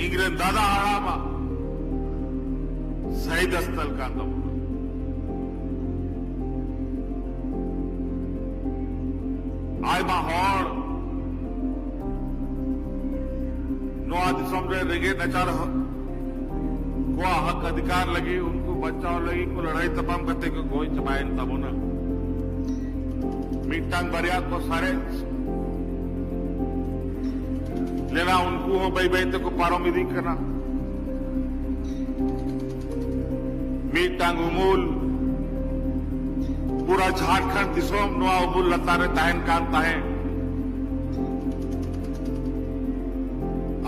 इंग्रज दादा हड़ामा शहीद स्थल का दम आयमा हॉर नोआ दिसम रे रेगे नचार को हक अधिकार लगी उनको बचाव लगी को लड़ाई तमाम करते को गोई चमायन तबोना मीटांग बरिया को सारे लेना उनको हो भाई भाई तो को पारो मिदी करना मीटांग उमूल पूरा झारखंड दिसोम नोआ उमूल लतारे ताहन कान ताहे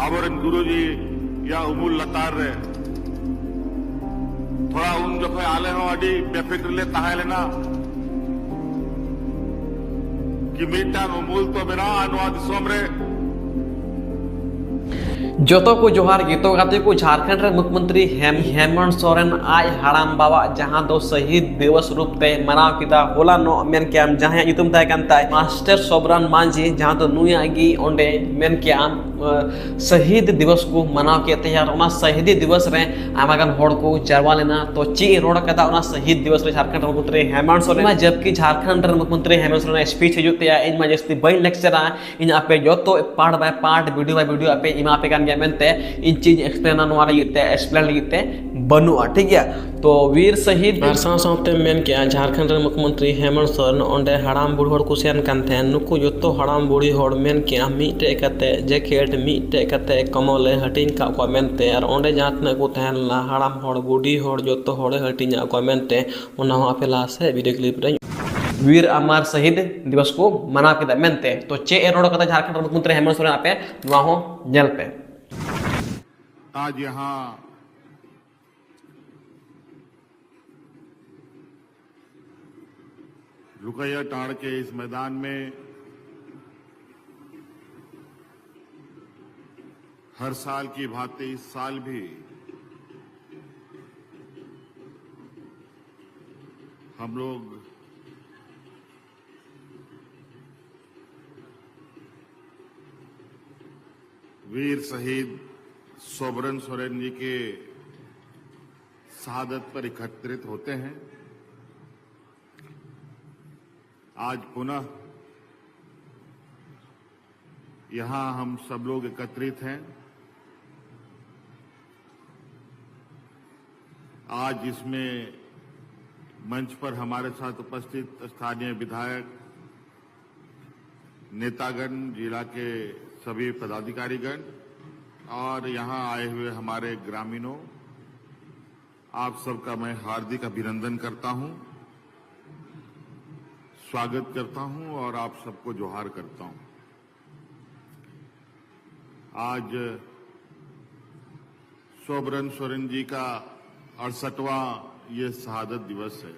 आवरन गुरुजी या उमूल लतार रे थोड़ा उन जो आले हो अड़ी बेफिक्र ले ताहे लेना कि मीटांग उमूल तो बिना नोआ दिसोम रे जोतो को जोहार गीतो गाते को झारखंड रे मुख्यमंत्री हेमंत सोरेन आज हाड़ाम बाबा जहां दो शहीद दिवस रूप ते मनाव किता होला नो मेन क्याम जहां युतुम ताय कांताय मास्टर सोबरान मांझी जहां तो नुया गी ओंडे मेन क्याम शहीद दिवस को मनाव के तैयार ओना शहीद दिवस रे आमागन होड़ को चरवा लेना तो ची रोड कदा ओना शहीद दिवस रे झारखंड मुख्यमंत्री हेमंत सोरेन जबकि झारखंड रे मुख्यमंत्री हेमंत सोरेन स्पीच हिजुते इन मजस्ती बई लेक्चर इन आपे जोतो part by part video by video आपे इमा आपे कान मेनते इन चीज एक्सप्लेन लगते बनुआ ठीक है तो वीर शहीद साथे मेन के झारखंड मुख्यमंत्री हेमंत सोरेन ओंडे हड़ाम बुढ़ी हड़ कुसियान कानते नुकु जोतो हड़ाम बुढ़ी हड़ मेन के मीटे कते जैकेट मीटे कते कमले हटिंग का को मेनते और ओंडे जातने को तहनला हड़ाम हड़ बुढ़ी हड़ जोतो हड़ हटिंग को मेनते ओना आपेला से वीडियो क्लिप रे वीर अमर शहीद दिवस को मना के मेनते तो चे रोड कते झारखंड मुख्यमंत्री हेमंत सोरेन आपे नुआ हो जेल पे आज यहां रुकैया टाड़ के इस मैदान में हर साल की भांति इस साल भी हम लोग वीर शहीद सोबरन सोरेन जी के शहादत पर एकत्रित होते हैं। आज पुनः यहां हम सब लोग एकत्रित हैं। आज इसमें मंच पर हमारे साथ उपस्थित स्थानीय विधायक, नेतागण, जिला के सभी पदाधिकारीगण और यहां आए हुए हमारे ग्रामीणों, आप सबका मैं हार्दिक अभिनंदन करता हूं, स्वागत करता हूं और आप सबको जोहार करता हूं। आज सोबरन सोरेन जी का 68वां ये शहादत दिवस है।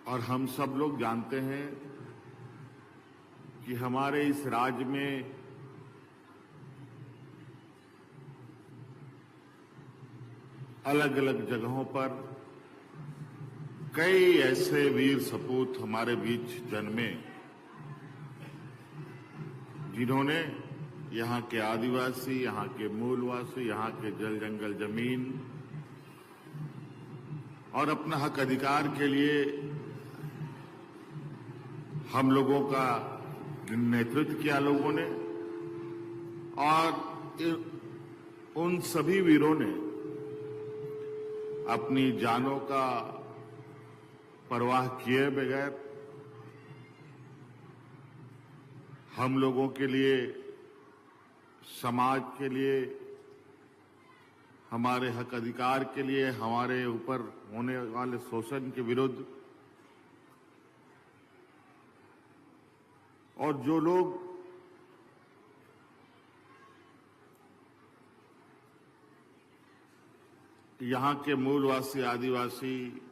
और हम सब लोग जानते हैं कि हमारे इस राज्य में अलग अलग जगहों पर कई ऐसे वीर सपूत हमारे बीच जन्मे जिन्होंने यहाँ के आदिवासी, यहाँ के मूलवासी, यहाँ के जल जंगल जमीन और अपना हक अधिकार के लिए हम लोगों का नेतृत्व किया लोगों ने और उन सभी वीरों ने अपनी जानों का परवाह किए बगैर हम लोगों के लिए, समाज के लिए, हमारे हक अधिकार के लिए, हमारे ऊपर होने वाले शोषण के विरुद्ध और जो लोग यहाँ के मूलवासी, आदिवासी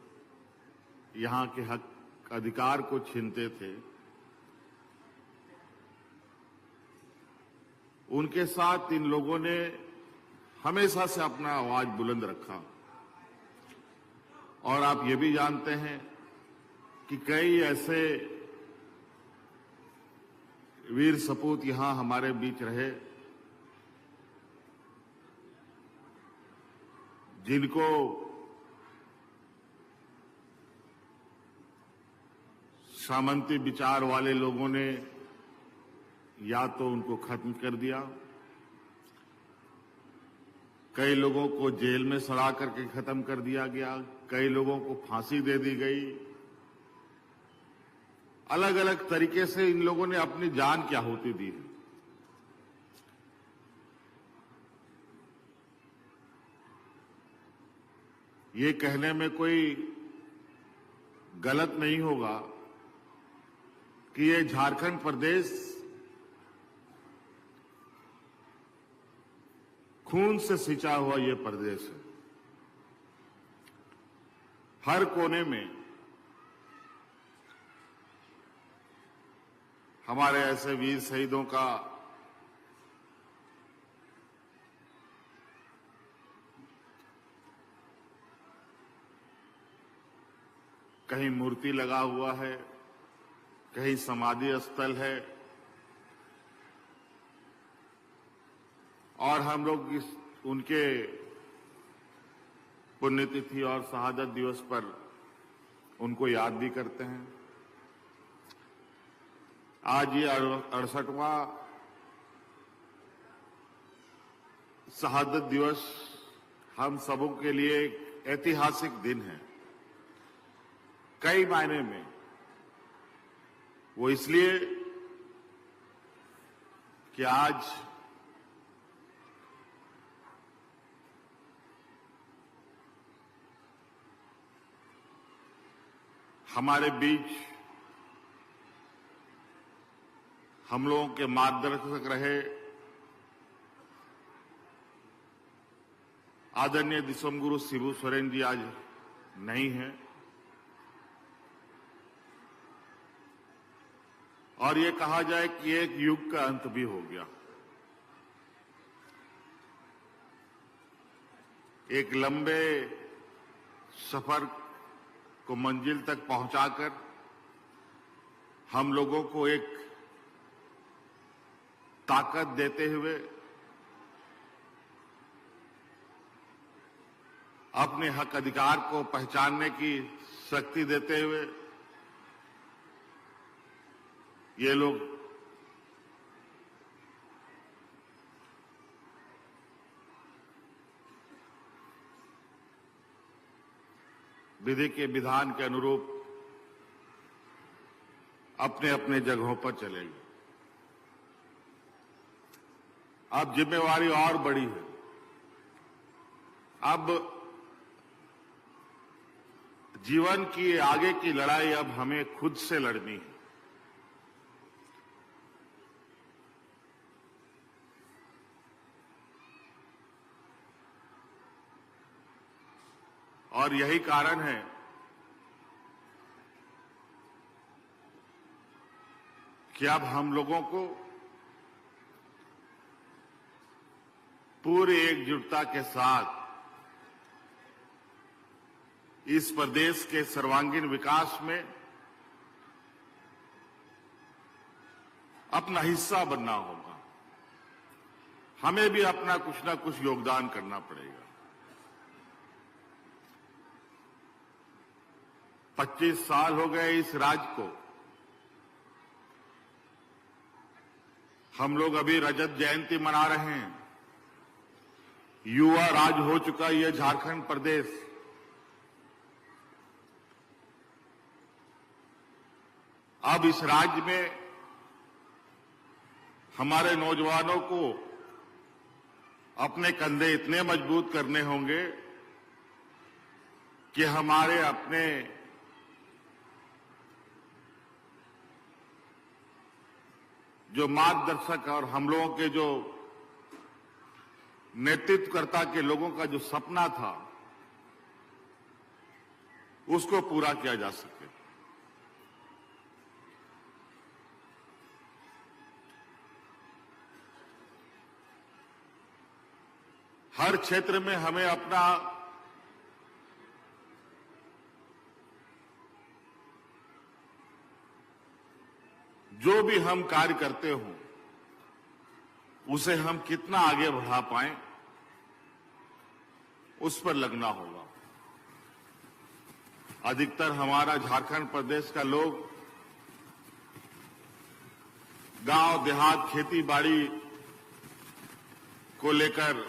यहाँ के हक अधिकार को छीनते थे, उनके साथ इन लोगों ने हमेशा से अपना आवाज बुलंद रखा। और आप ये भी जानते हैं कि कई ऐसे वीर सपूत यहां हमारे बीच रहे जिनको सामंती विचार वाले लोगों ने या तो उनको खत्म कर दिया, कई लोगों को जेल में सड़ा करके खत्म कर दिया गया, कई लोगों को फांसी दे दी गई। अलग अलग तरीके से इन लोगों ने अपनी जान की आहुति दी है। ये कहने में कोई गलत नहीं होगा कि ये झारखंड प्रदेश खून से सिंचा हुआ ये प्रदेश है। हर कोने में हमारे ऐसे वीर शहीदों का कहीं मूर्ति लगा हुआ है, कहीं समाधि स्थल है, और हम लोग उनके पुण्यतिथि और शहादत दिवस पर उनको याद भी करते हैं। आज ये 68वां शहादत दिवस हम सबों के लिए एक ऐतिहासिक दिन है। कई मायने में वो इसलिए कि आज हमारे बीच हम लोगों के मार्गदर्शक रहे आदरणीय दिसंगुरु शिबू सोरेन जी आज नहीं हैं, और ये कहा जाए कि एक युग का अंत भी हो गया। एक लंबे सफर को मंजिल तक पहुंचाकर हम लोगों को एक ताकत देते हुए, अपने हक अधिकार को पहचानने की शक्ति देते हुए ये लोग विधि के विधान के अनुरूप अपने अपने जगहों पर चले गए। अब जिम्मेवारी और बड़ी है। अब जीवन की आगे की लड़ाई अब हमें खुद से लड़नी है। और यही कारण है कि अब हम लोगों को पूरी एकजुटता के साथ इस प्रदेश के सर्वांगीण विकास में अपना हिस्सा बनना होगा। हमें भी अपना कुछ ना कुछ योगदान करना पड़ेगा। 25 साल हो गए इस राज्य को। हम लोग अभी रजत जयंती मना रहे हैं। युवा राज हो चुका यह झारखंड प्रदेश। अब इस राज्य में हमारे नौजवानों को अपने कंधे इतने मजबूत करने होंगे कि हमारे अपने जो मार्गदर्शक और हम लोगों के जो नेतृत्वकर्ता के लोगों का जो सपना था उसको पूरा किया जा सके। हर क्षेत्र में हमें अपना जो भी हम कार्य करते हो उसे हम कितना आगे बढ़ा पाएं, उस पर लगना होगा। अधिकतर हमारा झारखंड प्रदेश का लोग गांव देहात खेती बाड़ी को लेकर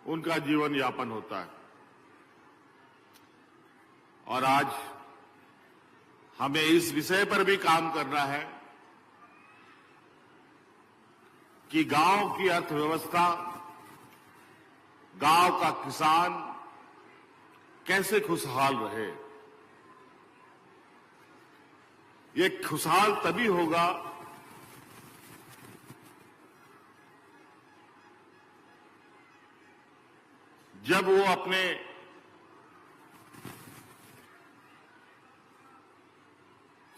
उनका जीवन यापन होता है, और आज हमें इस विषय पर भी काम करना है कि गांव की अर्थव्यवस्था, गांव का किसान कैसे खुशहाल रहे। ये खुशहाल तभी होगा जब वो अपने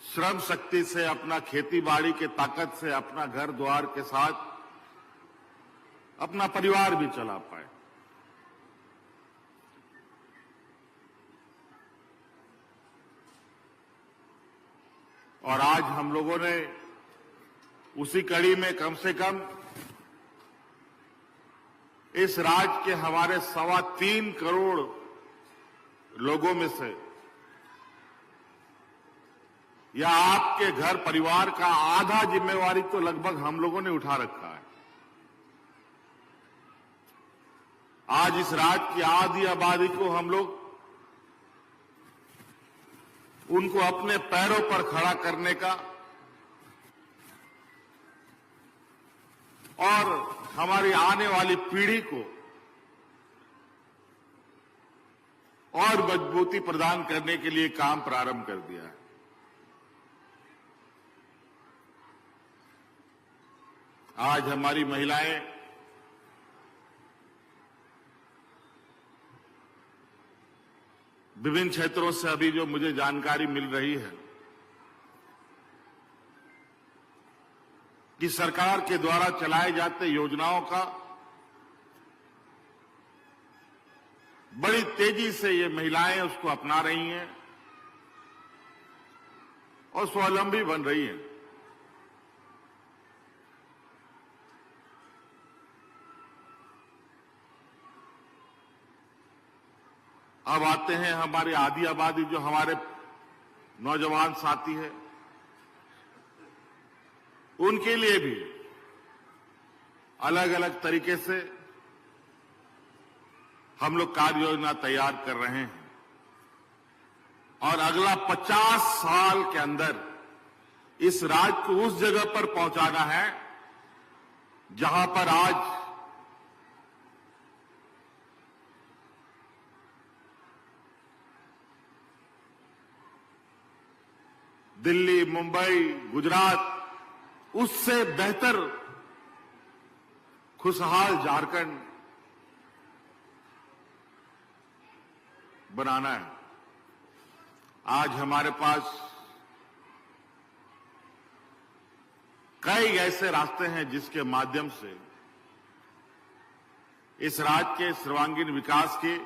श्रम शक्ति से, अपना खेती बाड़ी के ताकत से, अपना घर द्वार के साथ अपना परिवार भी चला पाए। और आज हम लोगों ने उसी कड़ी में कम से कम इस राज्य के हमारे 3.25 करोड़ लोगों में से, या आपके घर परिवार का आधा जिम्मेवारी तो लगभग हम लोगों ने उठा रखा है। आज इस राज्य की आधी आबादी को हम लोग उनको अपने पैरों पर खड़ा करने का और हमारी आने वाली पीढ़ी को और मजबूती प्रदान करने के लिए काम प्रारंभ कर दिया है। आज हमारी महिलाएं विभिन्न क्षेत्रों से अभी जो मुझे जानकारी मिल रही है कि सरकार के द्वारा चलाए जाते योजनाओं का बड़ी तेजी से ये महिलाएं उसको अपना रही हैं और स्वावलंबी बन रही हैं। अब आते हैं हमारी आधी आबादी, जो हमारे नौजवान साथी है, उनके लिए भी अलग अलग तरीके से हम लोग कार्य योजना तैयार कर रहे हैं, और अगला 50 साल के अंदर इस राज्य को उस जगह पर पहुंचाना है जहां पर आज दिल्ली, मुंबई, गुजरात, उससे बेहतर खुशहाल झारखंड बनाना है। आज हमारे पास कई ऐसे रास्ते हैं जिसके माध्यम से इस राज्य के सर्वांगीण विकास के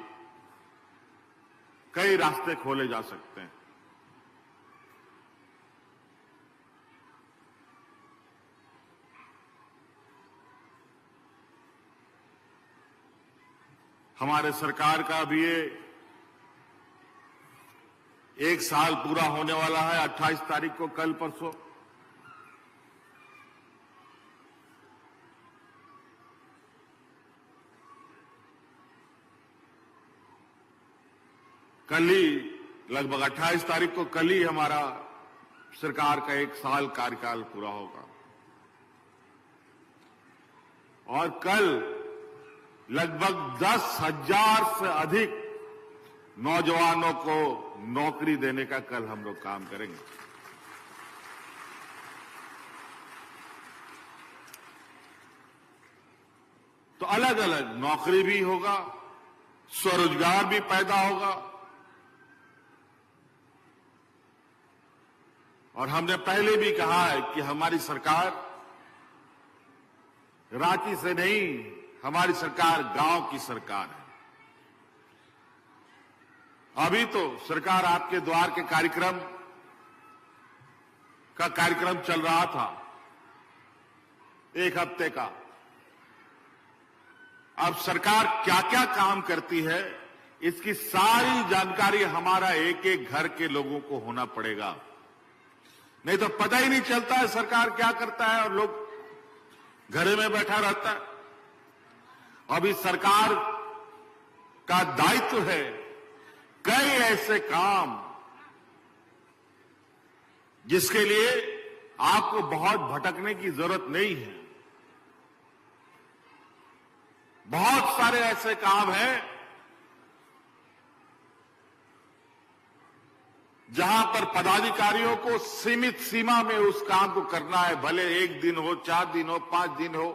कई रास्ते खोले जा सकते हैं। हमारे सरकार का भी ये 1 साल पूरा होने वाला है 28 तारीख को, कल परसों। कल ही लगभग 28 तारीख को कल ही हमारा सरकार का 1 साल कार्यकाल पूरा होगा, और कल लगभग 10,000 से अधिक नौजवानों को नौकरी देने का कल हम लोग काम करेंगे। तो अलग अलग नौकरी भी होगा, स्वरोजगार भी पैदा होगा, और हमने पहले भी कहा है कि हमारी सरकार रांची से नहीं, हमारी सरकार गांव की सरकार है। अभी तो सरकार आपके द्वार के कार्यक्रम का कार्यक्रम चल रहा था, 1 हफ्ते का। अब सरकार क्या क्या काम करती है, इसकी सारी जानकारी हमारा एक एक घर के लोगों को होना पड़ेगा, नहीं तो पता ही नहीं चलता है सरकार क्या करता है और लोग घर में बैठा रहता है। अभी सरकार का दायित्व है कई ऐसे काम जिसके लिए आपको बहुत भटकने की जरूरत नहीं है। बहुत सारे ऐसे काम हैं जहां पर पदाधिकारियों को सीमित सीमा में उस काम को करना है, भले 1 दिन हो, 4 दिन हो, 5 दिन हो,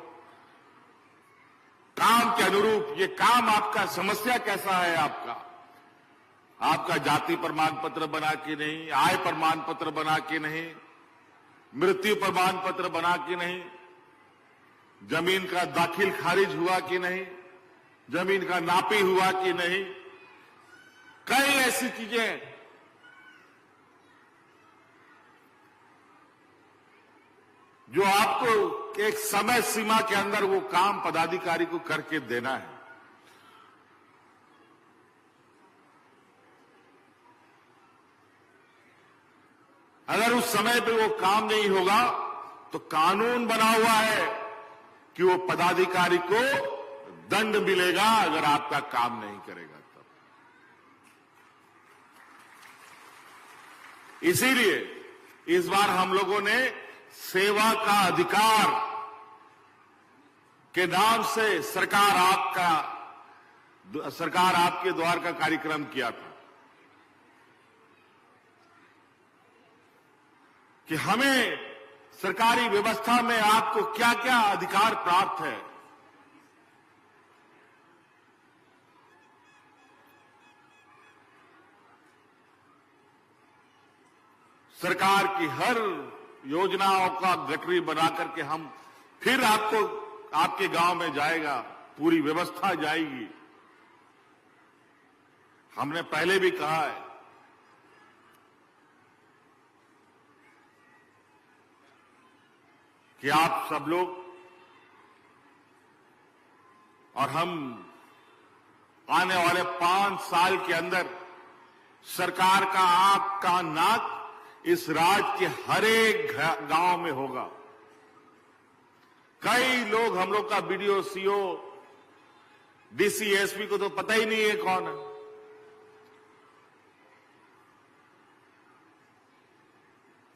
काम के अनुरूप। ये काम आपका समस्या कैसा है, आपका जाति प्रमाण पत्र बना के नहीं, आय प्रमाण पत्र बना के नहीं, मृत्यु प्रमाण पत्र बना के नहीं, जमीन का दाखिल खारिज हुआ कि नहीं, जमीन का नापी हुआ कि नहीं, कई ऐसी चीजें जो आपको एक समय सीमा के अंदर वो काम पदाधिकारी को करके देना है। अगर उस समय पे वो काम नहीं होगा तो कानून बना हुआ है कि वो पदाधिकारी को दंड मिलेगा अगर आपका काम नहीं करेगा तब। इसीलिए इस बार हम लोगों ने सेवा का अधिकार के नाम से सरकार आपके द्वार का कार्यक्रम किया था कि हमें सरकारी व्यवस्था में आपको क्या क्या अधिकार प्राप्त है। सरकार की हर योजनाओं का गठरी बना करके हम फिर आपके गांव में जाएगा, पूरी व्यवस्था जाएगी। हमने पहले भी कहा है कि आप सब लोग और हम आने वाले 5 साल के अंदर सरकार का आंख का नाक इस राज्य के हर एक गांव में होगा। कई लोग हम लोग का बीडीओ, सीओ, डीसी, एसपी को तो पता ही नहीं है कौन है।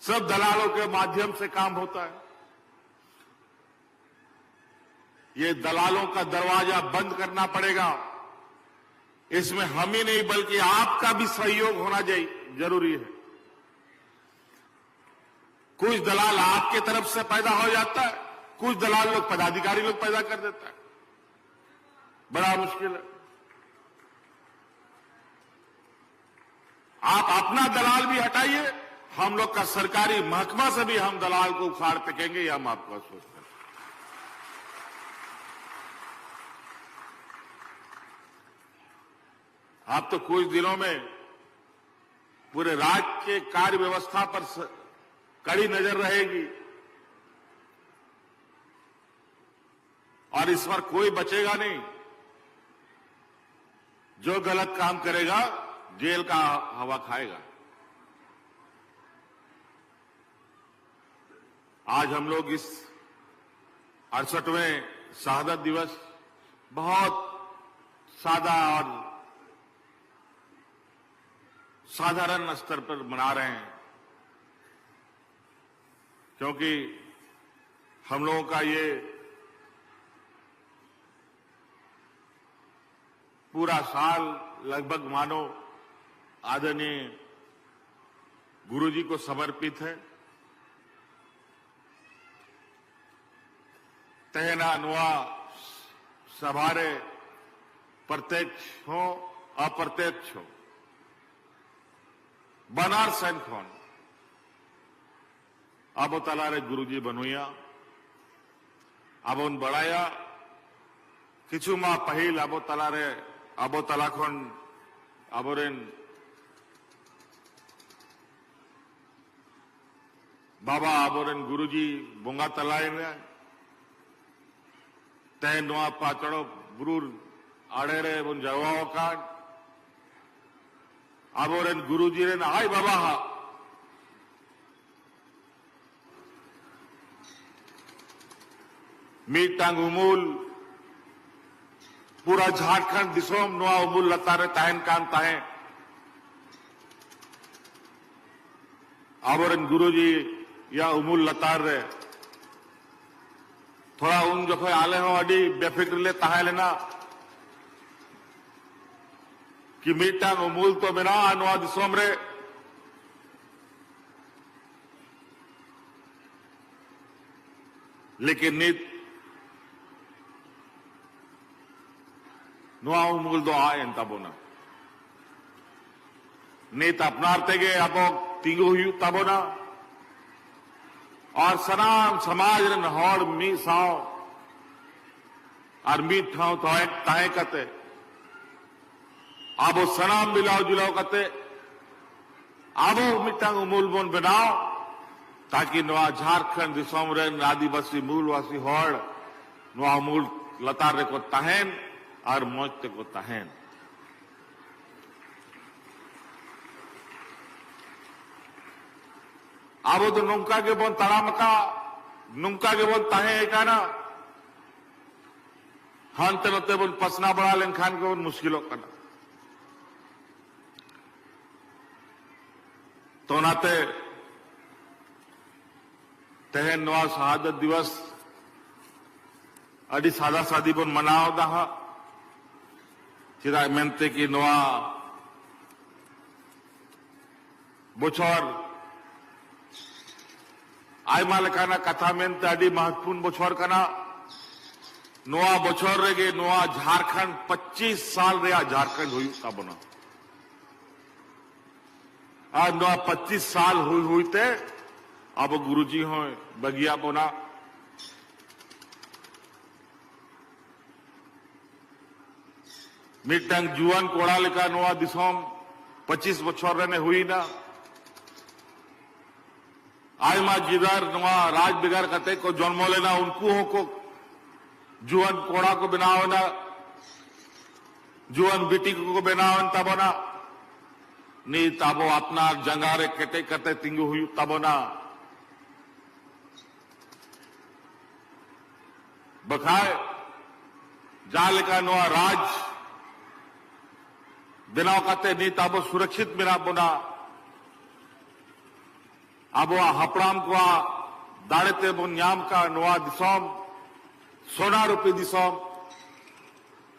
सब दलालों के माध्यम से काम होता है। ये दलालों का दरवाजा बंद करना पड़ेगा। इसमें हम ही नहीं बल्कि आपका भी सहयोग होना जरूरी है। कुछ दलाल आपके तरफ से पैदा हो जाता है, कुछ दलाल लोग पदाधिकारी लोग पैदा कर देता है, बड़ा मुश्किल है। आप अपना दलाल भी हटाइए, हम लोग का सरकारी महकमा से भी हम दलाल को उखाड़ फेंकेंगे, ये हम आपको आश्वस्त करें। आप तो कुछ दिनों में पूरे राज्य के कार्य व्यवस्था पर कड़ी नजर रहेगी और इस पर कोई बचेगा नहीं। जो गलत काम करेगा जेल का हवा खाएगा। आज हम लोग इस 68वें शहादत दिवस बहुत सादा और साधारण स्तर पर मना रहे हैं, क्योंकि हम लोगों का ये पूरा साल लगभग मानो आदरणीय गुरुजी को समर्पित है। तहना नुआ सभारे प्रत्यक्ष हो अप्रत्यक्ष हो बनार सैन खोन अब तलारे गुरुजी बनुया अब बड़ाया किचु मा पहिल अब तलारे अब तलाखन अबोरेन बाबा आबोरन गुरुजी बोंगा तलाय में तय नोआ पाचड़ो बुरुर आड़ेरे बन जवाओ का आबोरन गुरुजी रे आई बाबा हा मीटांग उमूल पूरा झारखंड दिसोम नोआ उमूल लतारे ताहन कान ताहे आबोरन गुरुजी या उमूल लतार रे थोड़ा उन जो आले हो अड़ी बेफिक्र ले ताहे लेना कि मीटांग उमूल तो बिना नोआ दिसोम रे लेकिन नित नोआ उमूल दो आए तबोना नित अपनारते गे अबो तिंगु हुई तबोना और सनाम समाज रन हॉड़ मी साओ और मी ठाव तो ताहे कते आबो सनाम मिलाओ जुलाओ कते आबो मिटांग उमूल बोन बनाओ ताकि नवा झारखंड दिसोम रन आदिवासी मूलवासी हॉड़ नवा उमूल लतार रे को ताहेन और मौज को ताहेन आबो तो नुंका के बोन तड़ामका नुंका के बोन ताहे काना हानते नते बोन पसना बड़ा लेन खान के बोन मुश्किलों करना तो नाते तहन नवा शहादत दिवस अड़ी सादा सादी बोन मनाओ दहा चिदा मेनते की नवा बोछोर आयमा लेकाना कथा मेनते अड़ी महत्वपूर्ण बोछोर कना नोआ बोछोर रेगे नोआ झारखंड 25 साल रे झारखंड हुई तबना आज नोआ 25 साल हुई ते अब गुरुजी हो बगिया बोना मिटंग जुआन कोड़ा लेका नोआ दिसोम 25 बछोर रे हुई ना आयमा जिधर नवा राज बिगार कते को जन्म लेना उनको हो को जुआन कोड़ा को बनाओ ना जुआन बेटी को बनाओ तबना नी तबो अपना जंगारे कते कते तिंगु हुई तबना बखाए जाल का नवा राज बिनाव कते नी तबो सुरक्षित बिना बुना अब हपड़ाम को दाड़ेते बोन न्याम का नोआ दिसोम सोना रूपी दिसोम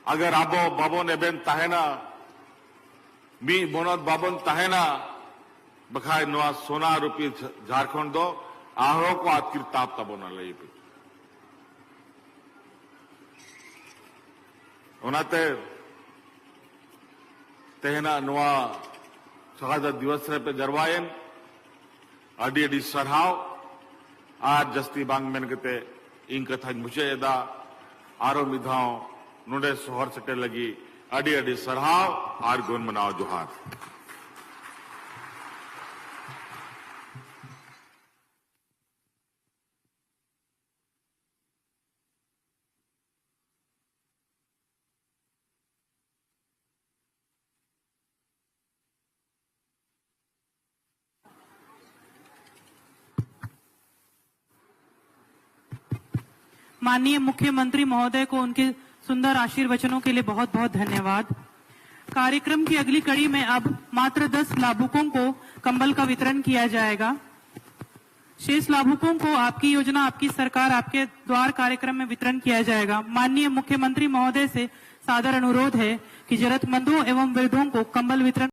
अगर आबो बाबोन एबेन ताहेना मी बोनत बाबोन ताहेना बखाय नोआ सोना रूपी झारखंड दो आहो को आतकिर ताप तबोना लई पे ओनाते तेहना नोआ शहादत दिवस रे पे जरवायन अड़ी अड़ी सरहाव आज जस्ती बांग मेन कते इन कथा मुझे यदा आरो मिधाओ नुडे सोहर सटे लगी अड़ी अड़ी सरहाव आर गुन मनाओ जोहार माननीय मुख्यमंत्री महोदय को उनके सुंदर आशीर्वचनों के लिए बहुत बहुत धन्यवाद। कार्यक्रम की अगली कड़ी में अब मात्र 10 लाभुकों को कंबल का वितरण किया जाएगा। शेष लाभुकों को आपकी योजना आपकी सरकार आपके द्वार कार्यक्रम में वितरण किया जाएगा। माननीय मुख्यमंत्री महोदय से सादर अनुरोध है कि जरूरतमंदों एवं वृद्धों को कंबल वितरण